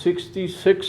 66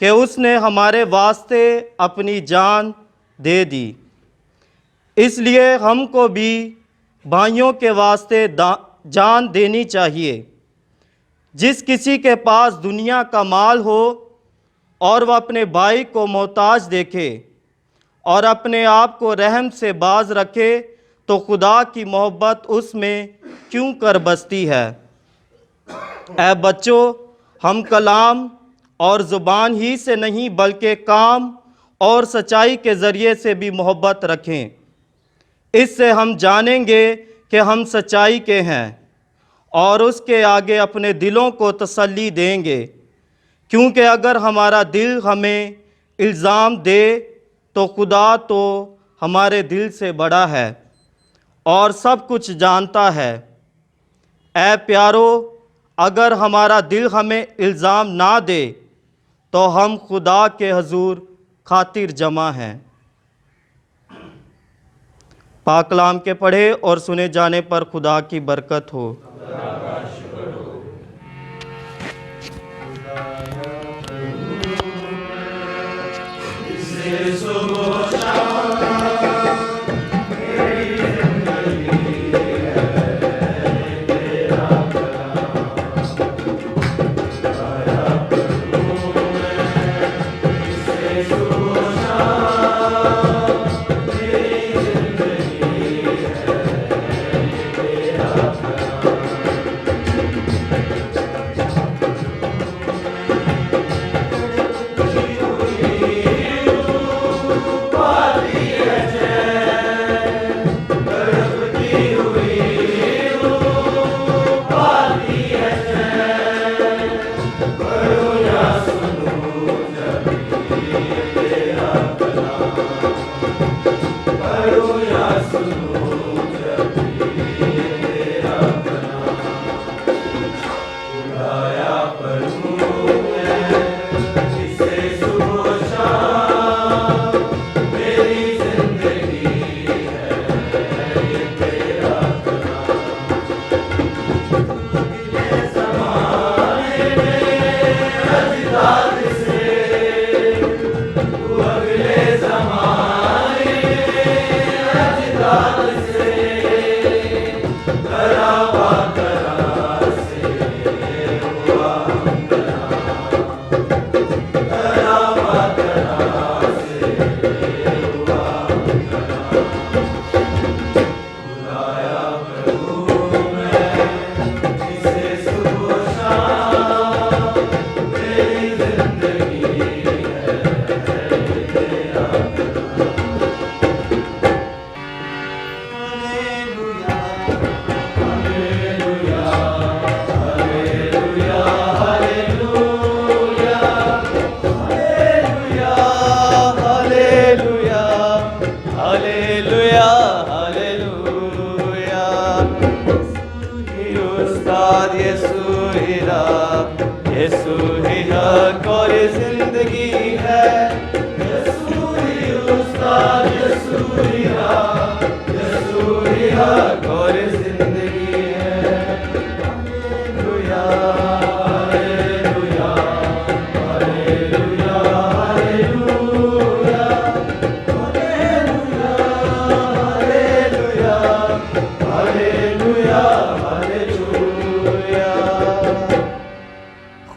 کہ اس نے ہمارے واسطے اپنی جان دے دی، اس لیے ہم کو بھی بھائیوں کے واسطے جان دینی چاہیے۔ جس کسی کے پاس دنیا کا مال ہو اور وہ اپنے بھائی کو محتاج دیکھے اور اپنے آپ کو رحم سے باز رکھے تو خدا کی محبت اس میں کیوں کر بستی ہے۔ اے بچوں، ہم کلام اور زبان ہی سے نہیں بلکہ کام اور سچائی کے ذریعے سے بھی محبت رکھیں۔ اس سے ہم جانیں گے کہ ہم سچائی کے ہیں اور اس کے آگے اپنے دلوں کو تسلی دیں گے، کیونکہ اگر ہمارا دل ہمیں الزام دے تو خدا تو ہمارے دل سے بڑا ہے اور سب کچھ جانتا ہے۔ اے پیارو، اگر ہمارا دل ہمیں الزام نہ دے تو ہم خدا کے حضور خاطر جمع ہیں۔ پاک کلام کے پڑھے اور سنے جانے پر خدا کی برکت ہو۔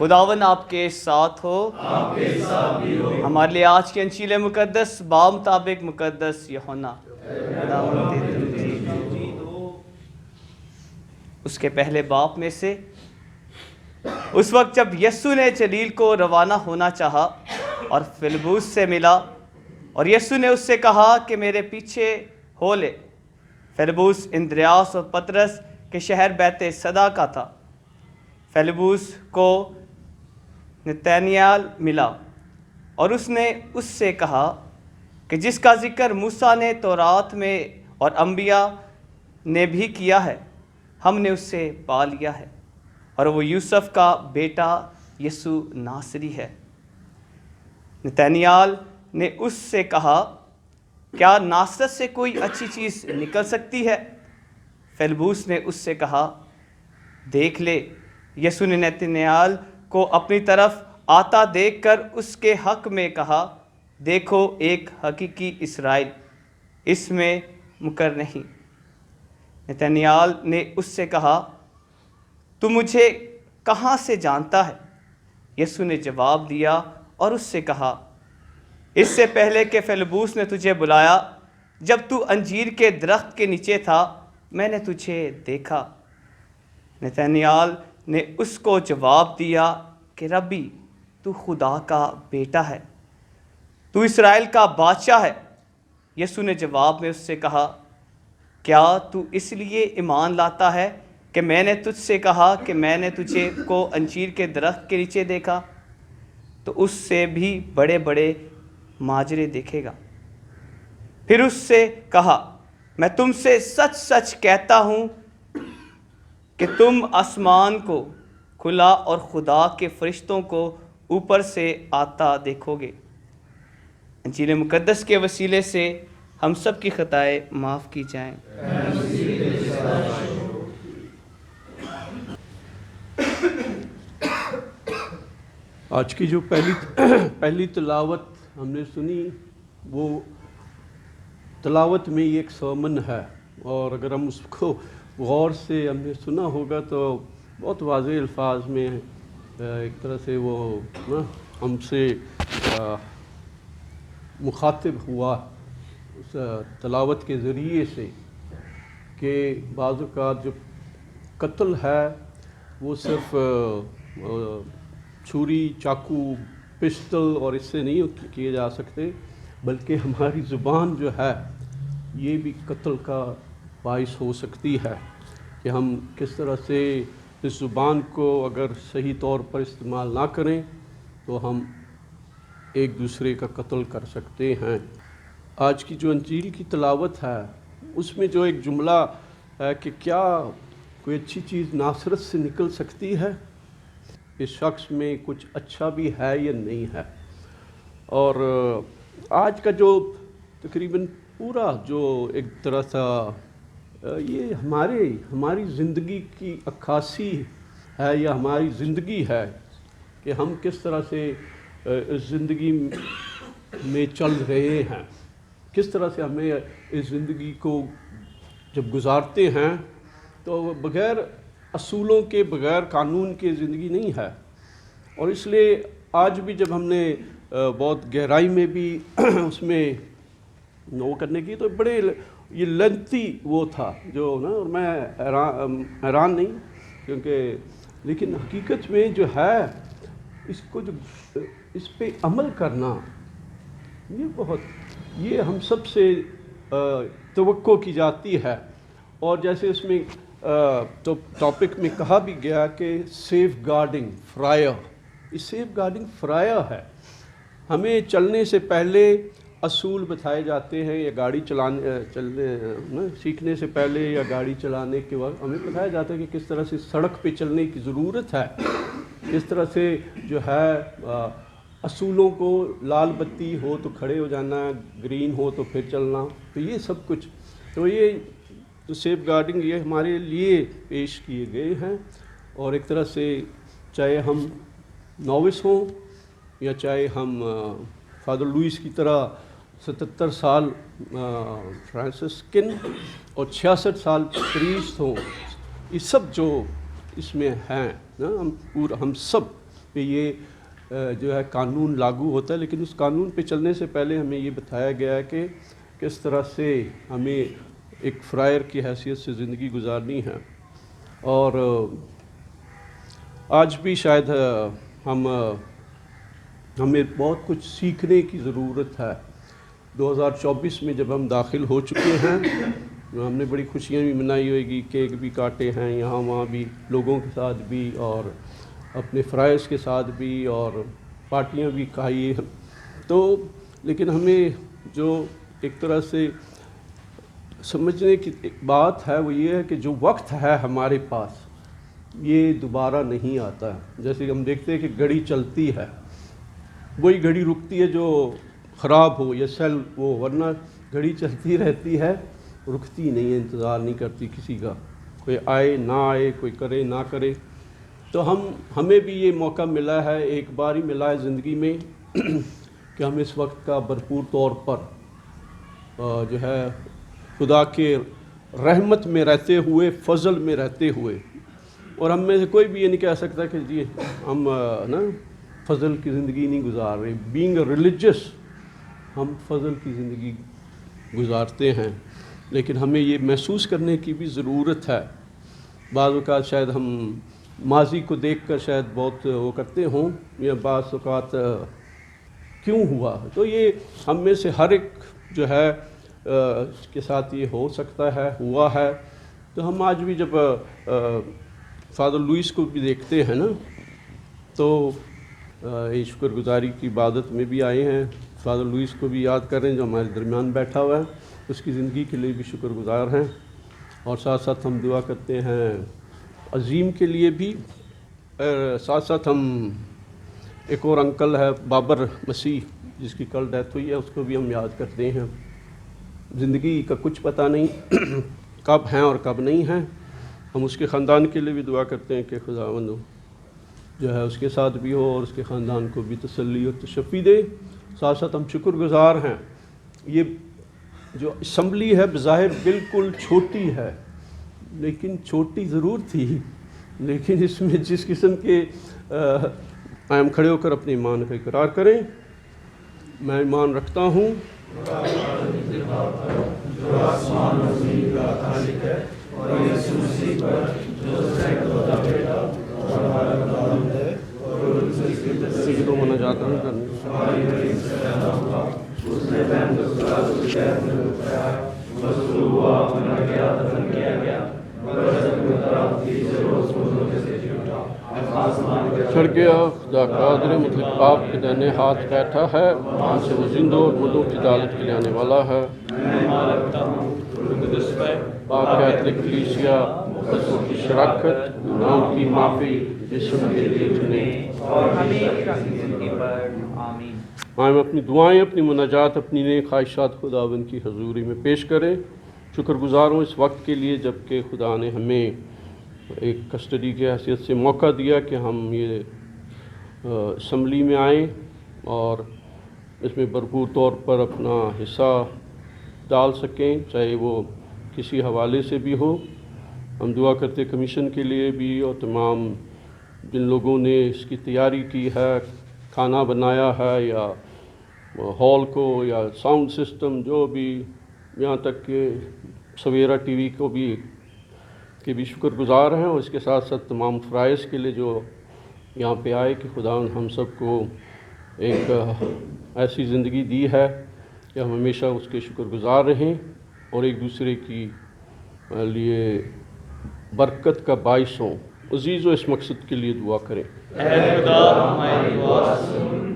خداوند آپ کے ساتھ ہو، آپ کے ساتھ بھی ہو۔ ہمارے لیے آج کی انجیل مقدس بامطابق مقدس یوحنا اس کے پہلے باب میں سے، اس وقت جب یسوع نے جلیل کو روانہ ہونا چاہا اور فلبوس سے ملا اور یسوع نے اس سے کہا کہ میرے پیچھے ہو لے۔ فلبوس اندریاس اور پطرس کے شہر بیت صدا کا تھا۔ فلبوس کو نتانیال ملا اور اس نے اس سے کہا کہ جس کا ذکر موسیٰ نے تورات میں اور انبیاء نے بھی کیا ہے، ہم نے اس سے پا لیا ہے، اور وہ یوسف کا بیٹا یسوع ناصری ہے۔ نتانیال نے اس سے کہا، کیا ناصرت سے کوئی اچھی چیز نکل سکتی ہے؟ فلبوس نے اس سے کہا، دیکھ لے۔ یسوع نے نتانیال کو اپنی طرف آتا دیکھ کر اس کے حق میں کہا، دیکھو ایک حقیقی اسرائیل، اس میں مکر نہیں۔ نتنیال نے اس سے کہا، تو مجھے کہاں سے جانتا ہے؟ یسوع نے جواب دیا اور اس سے کہا، اس سے پہلے کہ فیلبوس نے تجھے بلایا، جب تو انجیر کے درخت کے نیچے تھا، میں نے تجھے دیکھا۔ نتنیال نے اس کو جواب دیا کہ ربی، تو خدا کا بیٹا ہے، تو اسرائیل کا بادشاہ ہے۔ یسوع نے جواب میں اس سے کہا، کیا تو اس لیے ایمان لاتا ہے کہ میں نے تجھ سے کہا کہ میں نے تجھے کو انجیر کے درخت کے نیچے دیکھا؟ تو اس سے بھی بڑے بڑے ماجرے دیکھے گا۔ پھر اس سے کہا، میں تم سے سچ سچ کہتا ہوں کہ تم آسمان کو کھلا اور خدا کے فرشتوں کو اوپر سے آتا دیکھو گے۔ انجیل مقدس کے وسیلے سے ہم سب کی خطائیں معاف کی جائیں۔ آج کی جو پہلی تلاوت ہم نے سنی، وہ تلاوت میں یہ ایک سرمن ہے، اور اگر ہم اس کو غور سے ہم نے سنا ہوگا تو بہت واضح الفاظ میں ایک طرح سے وہ ہم سے مخاطب ہوا اس تلاوت کے ذریعے سے، کہ بعض اوقات جو قتل ہے وہ صرف چھری، چاقو، پسٹل اور اس سے نہیں کیے جا سکتے، بلکہ ہماری زبان جو ہے یہ بھی قتل کا باعث ہو سکتی ہے، کہ ہم کس طرح سے اس زبان کو اگر صحیح طور پر استعمال نہ کریں تو ہم ایک دوسرے کا قتل کر سکتے ہیں۔ آج کی جو انجیل کی تلاوت ہے اس میں جو ایک جملہ ہے کہ کیا کوئی اچھی چیز ناصرت سے نکل سکتی ہے، اس شخص میں کچھ اچھا بھی ہے یا نہیں ہے۔ اور آج کا جو تقریباً پورا جو ایک طرح سا یہ ہماری زندگی کی عکاسی ہے یا ہماری زندگی ہے، کہ ہم کس طرح سے اس زندگی میں چل رہے ہیں، کس طرح سے ہمیں اس زندگی کو جب گزارتے ہیں تو بغیر اصولوں کے، بغیر قانون کے زندگی نہیں ہے۔ اور اس لیے آج بھی جب ہم نے بہت گہرائی میں بھی اس میں وہ کرنے کی، تو بڑے یہ لینتھی وہ تھا جو نا، اور میں حیران نہیں، کیونکہ لیکن حقیقت میں جو ہے اس کو جو اس پہ عمل کرنا، یہ ہم سب سے توقع کی جاتی ہے۔ اور جیسے اس میں تو ٹاپک میں کہا بھی گیا کہ سیف گارڈنگ فرائر، یہ سیف گارڈنگ فرائر ہے۔ ہمیں چلنے سے پہلے اصول بتائے جاتے ہیں، یا گاڑی چلنے سیکھنے سے پہلے یا گاڑی چلانے کے وقت ہمیں بتایا جاتا ہے کہ کس طرح سے سڑک پہ چلنے کی ضرورت ہے، کس طرح سے جو ہے اصولوں کو، لال بتی ہو تو کھڑے ہو جانا، گرین ہو تو پھر چلنا، تو یہ سب کچھ، تو یہ تو سیف گارڈنگ یہ ہمارے لیے پیش کیے گئے ہیں۔ اور ایک طرح سے چاہے ہم نووس ہوں یا چاہے ہم فادر لوئس کی طرح 77 سال فرانسسکن اور 66 سال پریسٹ ہوں، یہ سب جو اس میں ہیں ہم سب پہ یہ جو ہے قانون لاگو ہوتا ہے، لیکن اس قانون پہ چلنے سے پہلے ہمیں یہ بتایا گیا ہے کہ کس طرح سے ہمیں ایک فرائر کی حیثیت سے زندگی گزارنی ہے۔ اور آج بھی شاید ہمیں بہت کچھ سیکھنے کی ضرورت ہے۔ 2024 میں جب ہم داخل ہو چکے ہیں، ہم نے بڑی خوشیاں بھی منائی ہوئے گی، کیک بھی کاٹے ہیں یہاں وہاں بھی، لوگوں کے ساتھ بھی اور اپنے فرائض کے ساتھ بھی، اور پارٹیاں بھی کھائی ہیں، تو لیکن ہمیں جو ایک طرح سے سمجھنے کی ایک بات ہے وہ یہ ہے کہ جو وقت ہے ہمارے پاس یہ دوبارہ نہیں آتا ہے۔ جیسے ہم دیکھتے ہیں کہ گھڑی چلتی ہے، وہی گھڑی رکتی ہے جو خراب ہو یا سیل وہ، ورنہ گھڑی چلتی رہتی ہے، رکتی نہیں ہے، انتظار نہیں کرتی کسی کا، کوئی آئے نہ آئے، کوئی کرے نہ کرے۔ تو ہمیں بھی یہ موقع ملا ہے، ایک بار ہی ملا ہے زندگی میں کہ ہم اس وقت کا بھرپور طور پر جو ہے خدا کے رحمت میں رہتے ہوئے، فضل میں رہتے ہوئے، اور ہم میں سے کوئی بھی یہ نہیں کہہ سکتا کہ جی ہم نا فضل کی زندگی نہیں گزار رہے. بینگ اے ریلیجس، ہم فضل کی زندگی گزارتے ہیں، لیکن ہمیں یہ محسوس کرنے کی بھی ضرورت ہے. بعض اوقات شاید ہم ماضی کو دیکھ کر شاید بہت وہ کرتے ہوں، یا بعض اوقات کیوں ہوا. تو یہ ہم میں سے ہر ایک جو ہے کے ساتھ یہ ہو سکتا ہے، ہوا ہے. تو ہم آج بھی جب فادر لوئس کو بھی دیکھتے ہیں نا، تو یہ شکر گزاری کی عبادت میں بھی آئے ہیں. فادر لوئس کو بھی یاد کر رہے ہیں جو ہمارے درمیان بیٹھا ہوا ہے، اس کی زندگی کے لیے بھی شکر گزار ہیں. اور ساتھ ساتھ ہم دعا کرتے ہیں عظیم کے لیے بھی. ساتھ ساتھ ہم ایک اور انکل ہے بابر مسیح، جس کی کل ڈیتھ ہوئی ہے، اس کو بھی ہم یاد کرتے ہیں. زندگی کا کچھ پتہ نہیں کب ہیں اور کب نہیں ہیں. ہم اس کے خاندان کے لیے بھی دعا کرتے ہیں کہ خداوند جو ہے اس کے ساتھ بھی ہو اور اس کے خاندان کو بھی تسلی اور تشفی دے. ساتھ ساتھ ہم شکر گزار ہیں. یہ جو اسمبلی ہے بظاہر بالکل چھوٹی ہے، لیکن چھوٹی ضرور تھی، لیکن اس میں جس قسم کے ہم کھڑے ہو کر اپنے ایمان کا اقرار کریں. میں ایمان رکھتا ہوں سجدوں مناجات ہم کرنے چڑھ گیا خدا قادر مطلق آپ کے دہنے ہاتھ بیٹھا ہے، وہاں سے وہ زندوں اور مردوں کی عدالت کے لیے آنے والا ہے. پاک کیتھولک کلیسیا مقدسوں کی شراکت، گناہوں کی معافی، جسم کے دیکھنے ہم اپنی دعائیں، اپنی مناجات، اپنی نیک خواہشات خداوند کی حضوری میں پیش کریں. شکر گزار ہوں اس وقت کے لیے جب کہ خدا نے ہمیں ایک کسٹڈی کی حیثیت سے موقع دیا کہ ہم یہ اسمبلی میں آئیں اور اس میں بھرپور طور پر اپنا حصہ ڈال سکیں، چاہے وہ کسی حوالے سے بھی ہو. ہم دعا کرتے کمیشن کے لیے بھی اور تمام جن لوگوں نے اس کی تیاری کی ہے، کھانا بنایا ہے یا ہال کو یا ساؤنڈ سسٹم جو بھی، یہاں تک کہ سویرا ٹی وی کو بھی کے بھی شکر گزار ہیں. اور اس کے ساتھ ساتھ تمام فرائض کے لیے جو یہاں پہ آئے کہ خدا ہم سب کو ایک ایسی زندگی دی ہے کہ ہم ہمیشہ اس کے شکر گزار رہیں اور ایک دوسرے کی لیے برکت کا باعث ہوں. عزیز و اس مقصد کے لیے دعا کریں. اے خدا ہماری دعا سن.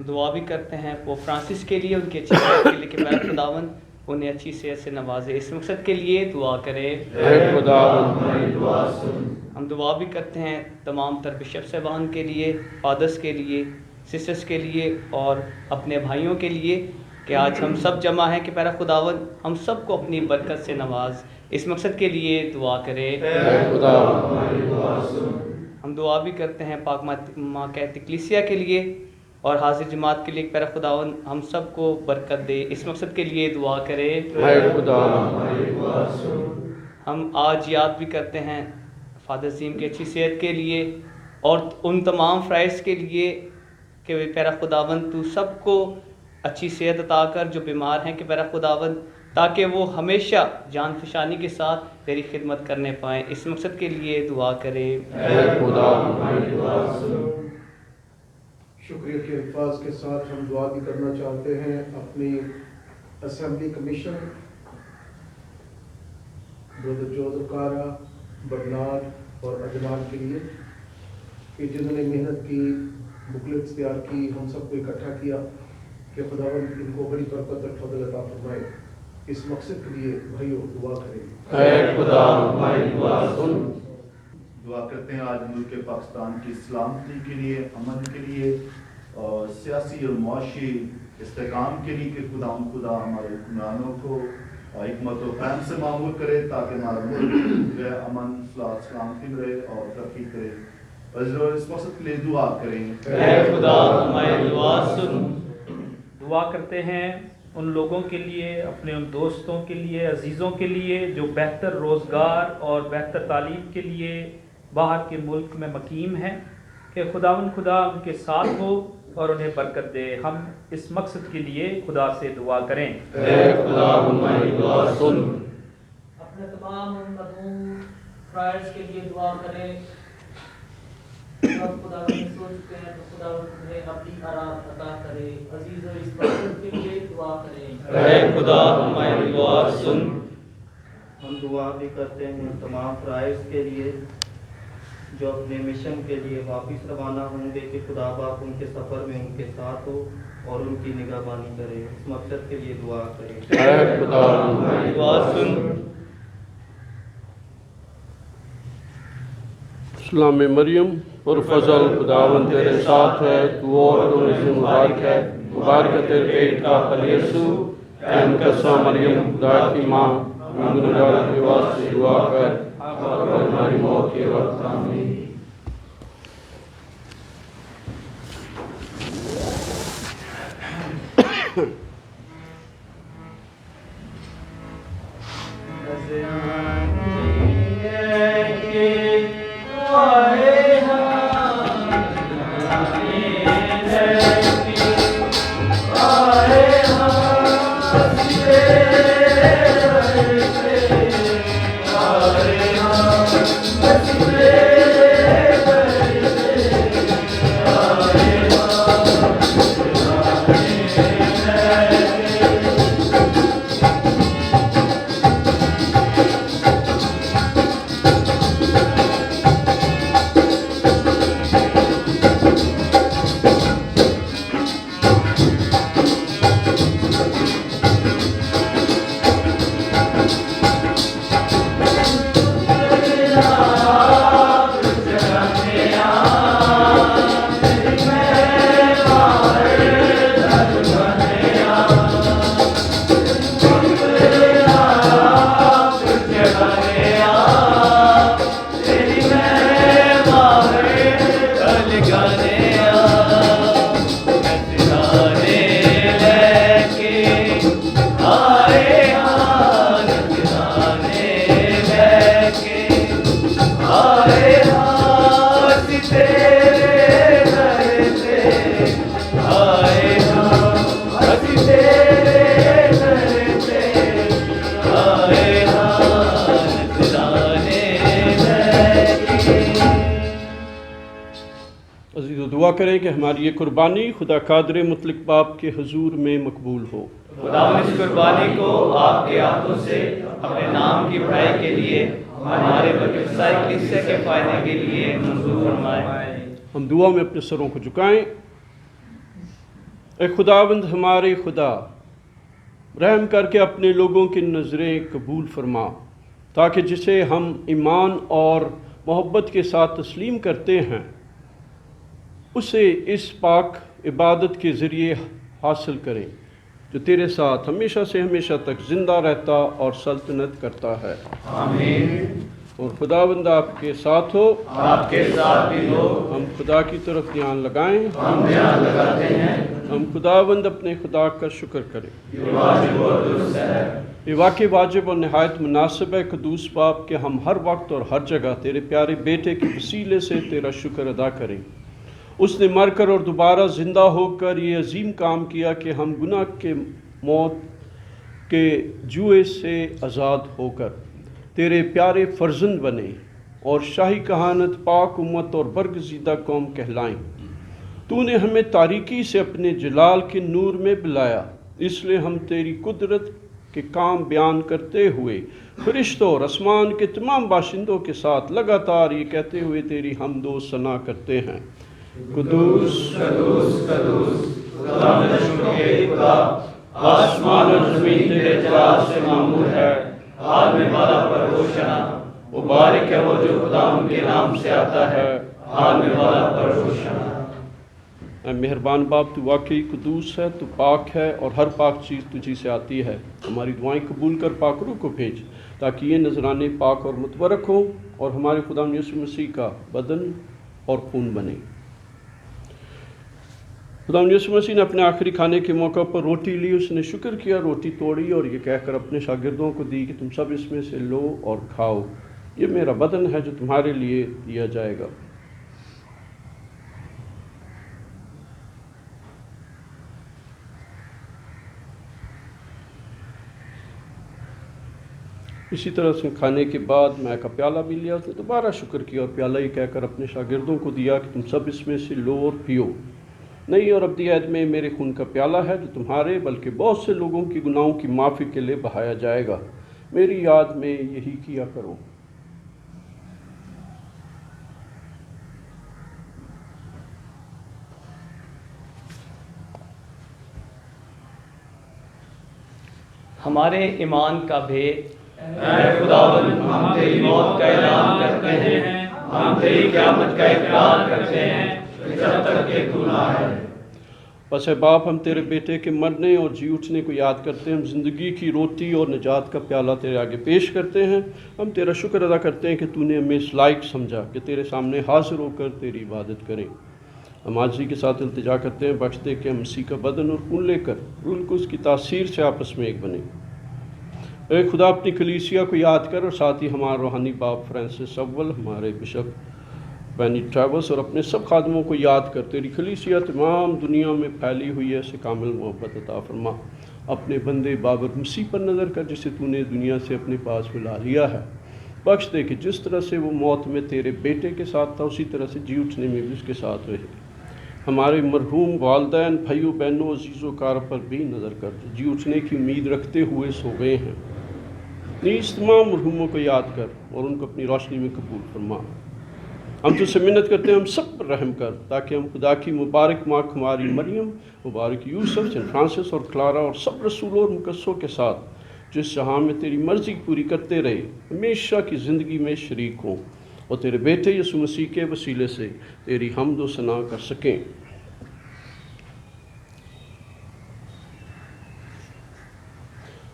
دعا بھی کرتے ہیں وہ فرانسس کے لیے، ان کی اچھی صحت کے لیے کہ میرا خداوند انہیں اچھی صحت سے نوازے. اس مقصد کے لیے دعا کریں. اے خدا ہماری دعا سن. ہم دعا بھی کرتے ہیں تمام تر بشپ صاحبان کے لیے، فادرس کے لیے، سسٹرس کے لیے اور اپنے بھائیوں کے لیے کہ آج ہم سب جمع ہیں کہ پیارا خداوند ہم سب کو اپنی برکت سے نواز. اس مقصد کے لیے دعا کریں. اے خدا ہماری دعا سن. ہم دعا بھی کرتے ہیں پاک ماں کیتھولک کلیسیا کے لیے اور حاضر جماعت کے لیے کہ پیارا خداوند ہم سب کو برکت دے. اس مقصد کے لیے دعا کریں. اے خدا ہماری دعا سن. ہم آج یاد بھی کرتے ہیں فادر عظیم کی اچھی صحت کے لیے اور ان تمام فرائض کے لیے کہ پیارا خداوند تو سب کو اچھی صحت عطا کر جو بیمار ہیں کہ پیارا خداوند، تاکہ وہ ہمیشہ جان فشانی کے ساتھ تیری خدمت کرنے پائیں. اس مقصد کے لیے دعا کریں. اے خدا ہماری دعا سن. شکریہ کے الفاظ کے ساتھ ہم دعا بھی کرنا چاہتے ہیں اپنی اسمبلی کمیشن برادر جوزف کارا، برنارڈ اور اجمان کے لیے کہ جنہوں نے محنت کی، بکلیٹس تیار کی، ہم سب کو اکٹھا کیا کہ خداوند ان کو بڑی برکت اور فضل عطا فرمائے. اس مقصد کے لیے بھائیو دعا کریں. اے خدا ہماری دعا سن. دعا کرتے ہیں آج ملک پاکستان کی سلامتی کے لیے، امن کے لیے اور سیاسی اور معاشی استحکام کے لیے کہ خدا ہمارے حکمرانوں کو اور حکمت و فہم سے معمول کرے تاکہ ہمارا ملک جو ہے امن سلامتی میں رہے اور ترقی کرے. اور اس مقصد کے لیے دعا کریں. اے خدا ہماری دعا سن. دعا کرتے ہیں ان لوگوں کے لیے، اپنے ان دوستوں کے لیے، عزیزوں کے لیے جو بہتر روزگار اور بہتر تعلیم کے لیے باہر کے ملک میں مقیم ہیں، کہ خدا ان کے ساتھ ہو اور انہیں برکت دے. ہم اس مقصد کے لیے خدا سے دعا کریں. اے خدا ہماری دعا سن. اپنے تمام مرحوم فرائض کے لیے دعا کریں. جب خدا نے سو چکے ہیں تو خدا انہیں اپنی آرام عطا کرے. عزیز و اس مقصد کے لیے دعا کریں. اے خدا ہماری دعا سن. ہم دعا بھی کرتے ہیں تمام فرائض کے لیے جو اپنے مشن کے لیے واپس روانہ ہوں گے، کہ خدا باپ ان کے سفر میں ان کے ساتھ ہو اور ان کی نگہبانی کرے. اس مقصد کے لیے دعا کریں. اے خدا ہماری دعا سن. اسلام مریم پر فضل خداوند تیرے ساتھ ہے، تو عورتوں میں سے مبارک ہے، مبارک ہے تیرے پیٹ کا پھل یسوع. اے مقدسہ مریم خدا کی ماں، ہم گنہگاروں کے واسطے دعا کر اور ہماری موت کے وقت. آمین. دعا کریں کہ ہماری یہ قربانی خدا قادر مطلق باپ کے حضور میں مقبول ہو. خدا اس قربانی کو آپ کے ہاتھوں سے اپنے نام کی بڑائی کے لیے ہمارے بلکہ ساری کلیسیا کے فائدے کے لیے منظور فرمائے. ہم دعا میں اپنے سروں کو جھکائیں. اے خداوند ہمارے خدا، رحم کر کے اپنے لوگوں کی نظریں قبول فرما، تاکہ جسے ہم ایمان اور محبت کے ساتھ تسلیم کرتے ہیں اسے اس پاک عبادت کے ذریعے حاصل کریں جو تیرے ساتھ ہمیشہ سے ہمیشہ تک زندہ رہتا اور سلطنت کرتا ہے. آمین. اور خداوند آپ کے ساتھ ہو. آپ کے ساتھ بھی ہو. ہم خدا کی طرف دھیان لگائیں. ہم دھیان لگاتے ہیں. ہم خداوند اپنے خدا کا شکر کریں. یہ واجب اور درست ہے. یہ واقعی واجب اور نہایت مناسب ہے قدوس باپ کہ ہم ہر وقت اور ہر جگہ تیرے پیارے بیٹے کے وسیلے سے تیرا شکر ادا کریں. اس نے مر کر اور دوبارہ زندہ ہو کر یہ عظیم کام کیا کہ ہم گناہ کے موت کے جوئے سے آزاد ہو کر تیرے پیارے فرزند بنے اور شاہی کہانت، پاک امت اور برگزیدہ قوم کہلائیں. تو نے ہمیں تاریکی سے اپنے جلال کے نور میں بلایا، اس لیے ہم تیری قدرت کے کام بیان کرتے ہوئے فرشتوں اور آسمان کے تمام باشندوں کے ساتھ لگاتار یہ کہتے ہوئے تیری حمد و ثنا کرتے ہیں: قدوس قدوس قدوس خدا نشوں کے خدا، آسمان اور زمین تیرے جلال سے معمور ہے. عالم والا پر ہوشنا، مبارک ہے وہ جو خدا ان کے نام سے آتا ہے. عالم والا پر ہوشنا. اے مہربان باپ، تو واقعی قدوس ہے، تو پاک ہے اور ہر پاک چیز تجھی سے آتی ہے۔ ہماری دعائیں قبول کر پاک روح کو بھیج تاکہ یہ نذرانے پاک اور متبرک ہوں اور ہمارے خدا یسوع مسیح کا بدن اور خون بنے۔ خدا یسوع مسیح نے اپنے آخری کھانے کے موقع پر روٹی لی، اس نے شکر کیا، روٹی توڑی اور یہ کہہ کر اپنے شاگردوں کو دی کہ تم سب اس میں سے لو اور کھاؤ، یہ میرا بدن ہے جو تمہارے لیے دیا جائے گا۔ اسی طرح سے کھانے کے بعد میں کا پیالہ بھی لیا، اس نے دوبارہ شکر کیا اور پیالہ یہ کہہ کر اپنے شاگردوں کو دیا کہ تم سب اس میں سے لو اور پیو، نئی اور ابدی عہد میں میرے خون کا پیالہ ہے جو تمہارے بلکہ بہت سے لوگوں کی گناہوں کی معافی کے لیے بہایا جائے گا، میری یاد میں یہی کیا کرو۔ ہمارے ایمان کا بھید، اے خداوند، ہم تیری موت کا اعلان کرتے ہیں، ہم تیری قیامت کا اقرار کرتے ہیں جب تک کہ تو نہ آئے۔ بس اے باپ، ہم تیرے بیٹے کے مرنے اور جی اٹھنے کو یاد کرتے ہیں، ہم زندگی کی روٹی اور نجات کا پیالہ تیرے آگے پیش کرتے ہیں، ہم تیرا شکر ادا کرتے ہیں کہ تو نے ہمیں اس لائق سمجھا کہ تیرے سامنے حاضر ہو کر تیری عبادت کریں۔ ہم عاجزی کے ساتھ التجا کرتے ہیں، بخش دے کہ ہم مسیح کا بدن اور خون لے کر روح القدس کی تاثیر سے آپس میں ایک بنیں۔ اے خدا، اپنی کلیسیا کو یاد کر اور ساتھ ہی ہمارا روحانی باپ فرانسس اول، ہمارے بشپ بینی ٹریورس اور اپنے سب خادموں کو یاد کر تیری کلیسیا تمام دنیا میں پھیلی ہوئی ہے، اسے کامل محبت عطا فرما۔ اپنے بندے بابر مسیح پر نظر کر جسے تو نے دنیا سے اپنے پاس بلا لیا ہے، بخش دے کہ جس طرح سے وہ موت میں تیرے بیٹے کے ساتھ تھا اسی طرح سے جی اٹھنے میں بھی اس کے ساتھ رہے۔ ہمارے مرحوم والدین، بھائیوں بہنوں، عزیز و کار پر بھی نظر کر جو جی اٹھنے کی امید رکھتے ہوئے سو گئے ہیں، نیز تمام مرحوموں کو یاد کر اور ان کو اپنی روشنی میں قبول فرما۔ ہم تجھ سے منت کرتے ہیں، ہم سب پر رحم کر تاکہ ہم خدا کی مبارک ماں ہماری مریم، مبارک یوسف، سینٹ فرانسس اور کلارا اور سب رسولوں اور مقدسوں کے ساتھ جس جہاں میں تیری مرضی پوری کرتے رہے ہمیشہ کی زندگی میں شریک ہوں اور تیرے بیٹے یسوع مسیح کے وسیلے سے تیری حمد و ثنا کر سکیں۔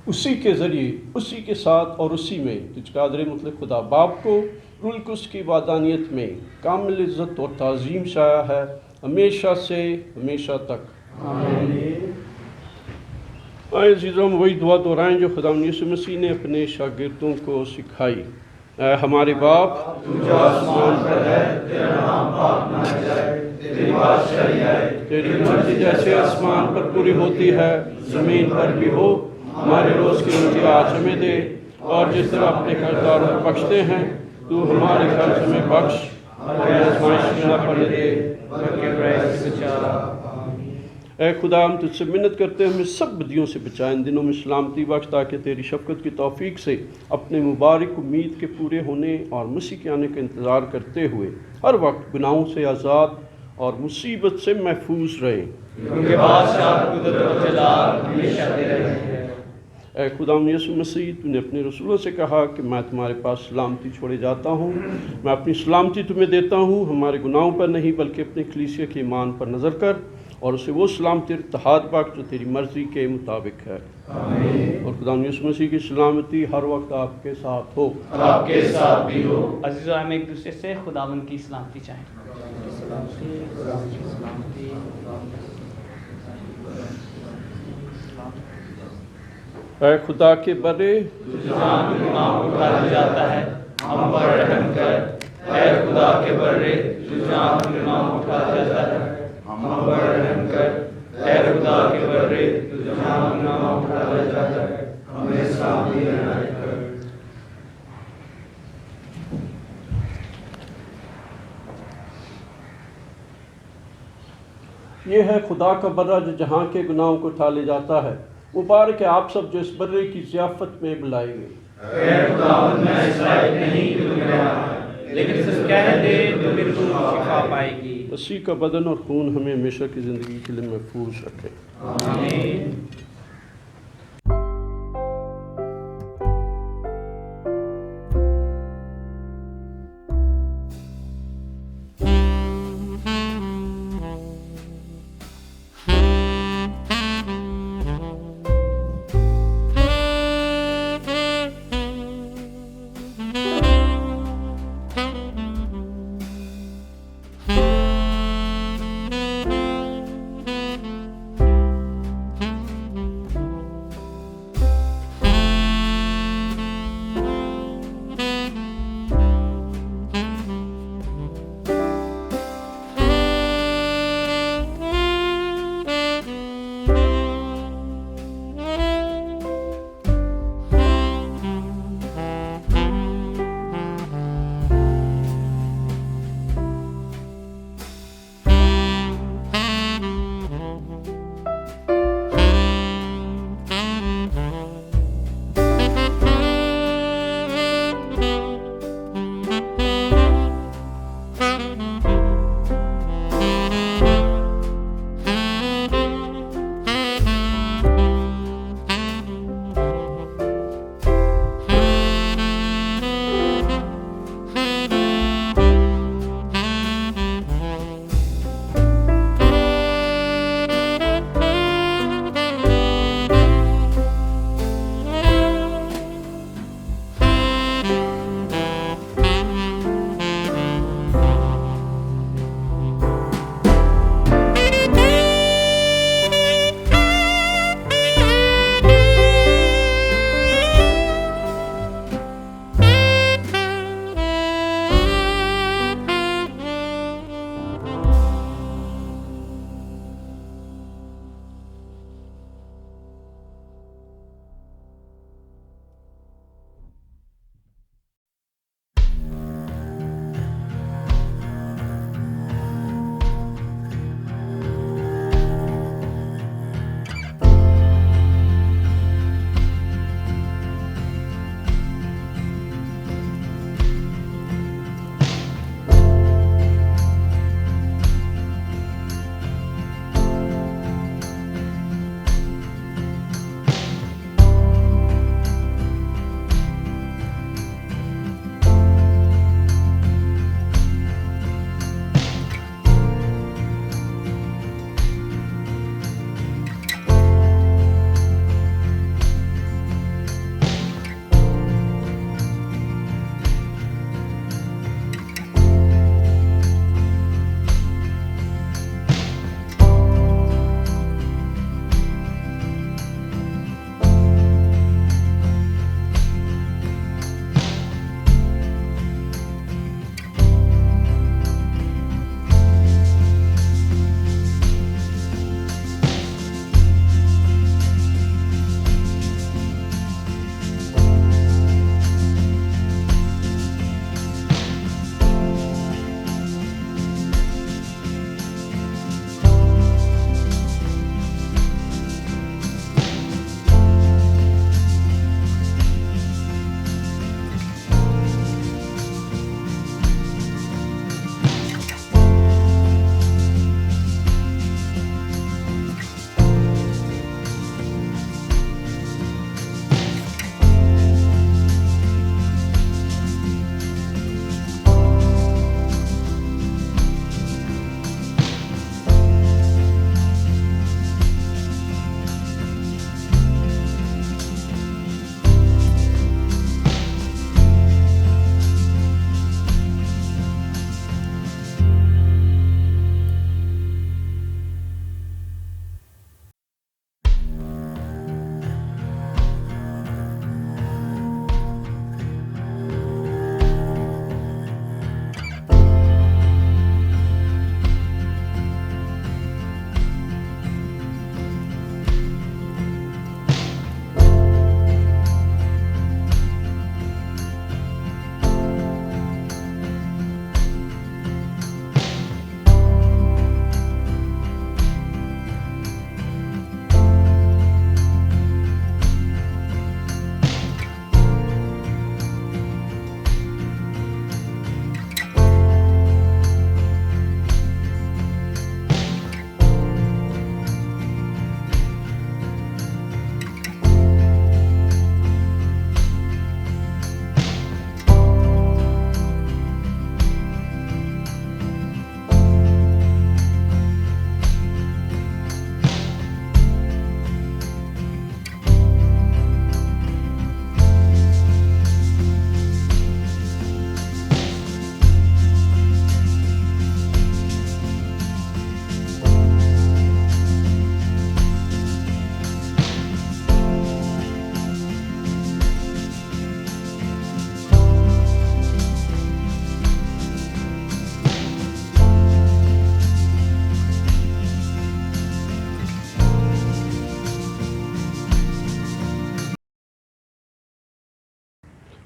اسی کے ذریعے، اسی کے ساتھ اور اسی میں تجھ قادر مطلق خدا باپ کو روح القدس کی وحدانیت میں کامل عزت اور تعظیم شائع ہے، ہمیشہ سے ہمیشہ تک۔ آمین۔ آئے عزیزوں، ہم وہی دعا دہرائیں جو خدا یسوع مسیح نے اپنے شاگردوں کو سکھائی۔ اے ہمارے باپ جو آسمان پر ہے، تیرا نام پاک نہ جائے، تیری بادشاہی آئے، تیری مرضی جیسے آسمان پر پوری ہوتی ہے زمین پر بھی ہو۔ ہمارے روز کی روٹی آج ہمیں دے اور جس طرح اپنے قرضداروں کو بخشتے ہیں تو ہمارے قرض ہمیں بخش، ہمیں آزمائش میں نہ پڑنے دے بلکہ برائی سے بچا۔ اے خدا، ہم تجھ سے منت کرتے ہیں ہمیں سب بدیوں سے بچا، ان دنوں میں سلامتی بخش تاکہ تیری شفقت کی توفیق سے اپنے مبارک امید کے پورے ہونے اور مسیح کے آنے کا انتظار کرتے ہوئے ہر وقت گناہوں سے آزاد اور مصیبت سے محفوظ رہیں، کیونکہ بادشاہ قدرت و جلال ہمیشہ تیرے ہیں۔ اے خدا یسوع مسیح، تو نے اپنے رسولوں سے کہا کہ میں تمہارے پاس سلامتی چھوڑے جاتا ہوں، میں اپنی سلامتی تمہیں دیتا ہوں، ہمارے گناہوں پر نہیں بلکہ اپنے کلیسیا کے ایمان پر نظر کر اور اسے وہ سلامتی اتحاد بخش جو تیری مرضی کے مطابق ہے۔ آمین۔ اور خدا یسوع مسیح کی سلامتی ہر وقت آپ کے ساتھ ہو، آپ کے ساتھ بھی ہو۔ عزیزو، ہم ایک دوسرے سے خداوند کی سلامتی چاہیں۔ اے خدا کے بڑے جہاں گناہ اٹھا دیا جاتا ہے، ہم پر رحم کر۔ اے خدا کے بڑے جہاں گناہ اٹھا دیا جاتا ہے، ہم پر رحم کر۔ اے خدا کے بڑے جہاں گناہ اٹھا دیا جاتا ہے، ہمیں سلامتی عنایت کر۔ یہ ہے خدا کا برہ جو جہاں کے گناہوں کو اٹھا لے جاتا ہے، مبارک ہے آپ سب جو اس برے کی ضیافت میں بلائے گئے۔ اے خداوند، میں اس لائق نہیں کہ تو میرا ہے، لیکن صرف کہہ دے تو میری روح شفا پائے گی۔ مسیح کا بدن اور خون ہمیں ہمیشہ کی زندگی کے لیے محفوظ رکھے۔ آمین۔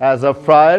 as a friar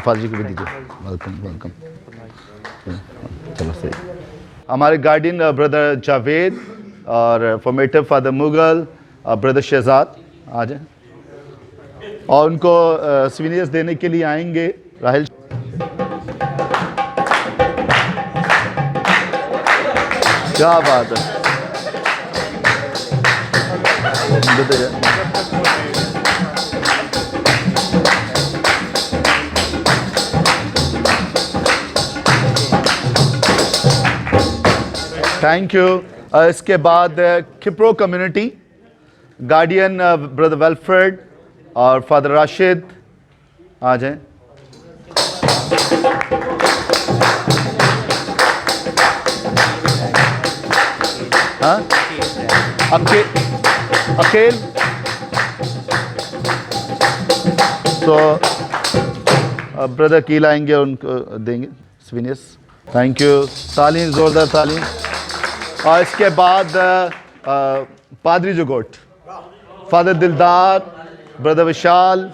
father ji کو بھی دیجیے. Welcome welcome. چلو صحیح. ہمارے گارڈین بردر جاوید اور formative father Mughal brother Shahzad آ جائیں اور ان کو سوینئرز دینے کے لیے آئیں گے. راہل کیا بات ہے. Thank you. اس کے بعد کھپرو کمیونٹی گارڈین بردر ویلفریڈ اور فادر راشد آ جائیں. ہاں اکیل تو بردر کیل آئیں گے ان کو دیں گے سوینئرس. Thank you. تعلیم زوردار تعلیم. اور اس کے بعد پادری جگوٹ فادر دلدار brother Vishal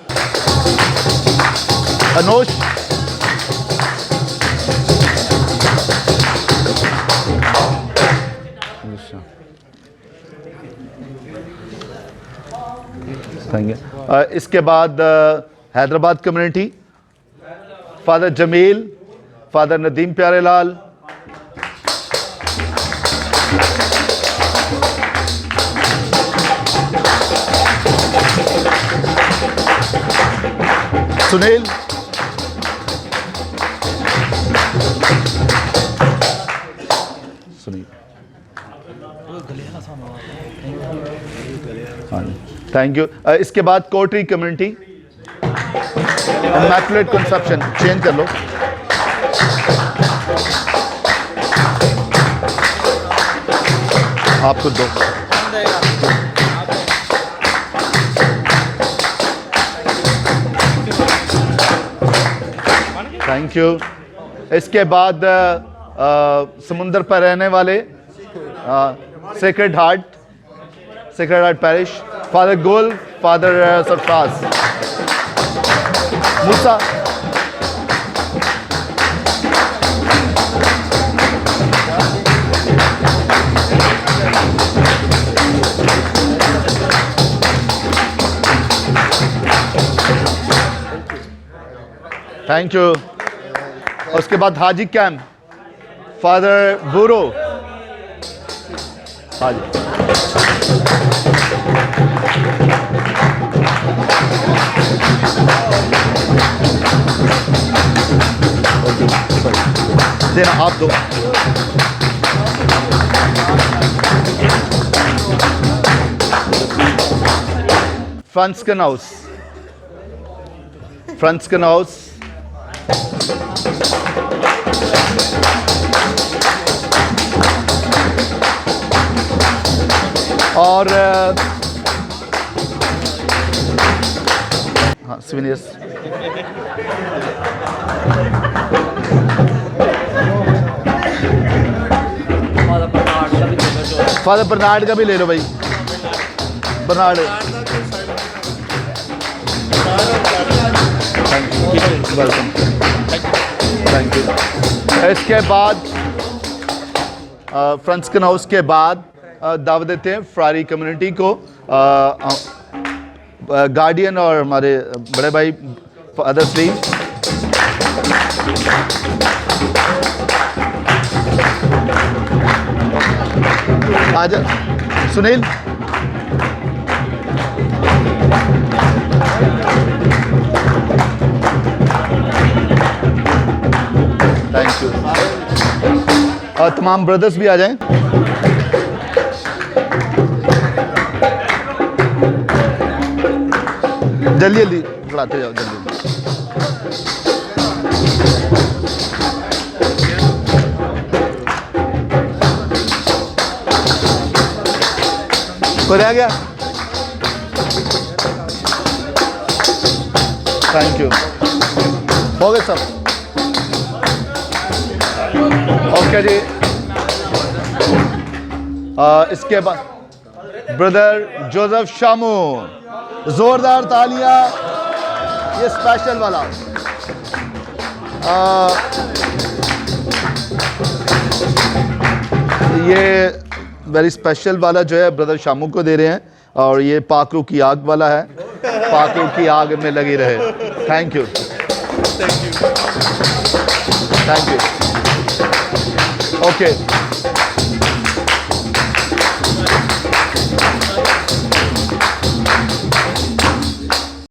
Anoosh thank you. اس کے بعد حیدرآباد کمیونٹی فادر جمیل فادر ندیم پیارے لال سنیل تھینک یو. اس کے بعد کوٹری کمیونٹی امیکولیٹ کنسپشن چینج کر لو. آپ کو دو. Thank you. اس کے بعد سمندر پر رہنے والے Sacred Heart parish father Gul father Sarfraz Musa. Thank you. اس کے بعد حاجی کیمپ فادر بورو حاجی. دینا آپ دو. فرانسکن ہاؤس اور ہاں سوینئرس. فادر برنارڈ کا بھی لے لو بھائی. Bernard welcome. Thank you. اس کے بعد فرانسکن ہاؤس کے بعد دعوت دیتے ہیں فراری کمیونٹی کو. گارڈین اور ہمارے بڑے بھائی فادر سلیم آج سنیل. Thank you. اور تمام بردرز بھی آ جائیں. جلدی جلدی پڑھاتے جاؤ جلدی. کوئی رہ گیا؟ Thank you. ہو گئے سب. اوکے جی. اس کے بعد بردر جوزف شامو. زوردار تالیاں. یہ اسپیشل والا یہ ویری اسپیشل والا جو ہے برادر شامو کو دے رہے ہیں اور یہ پاک روح کی آگ والا ہے. پاک روح کی آگ میں لگی رہے. Thank you. Thank you. Okay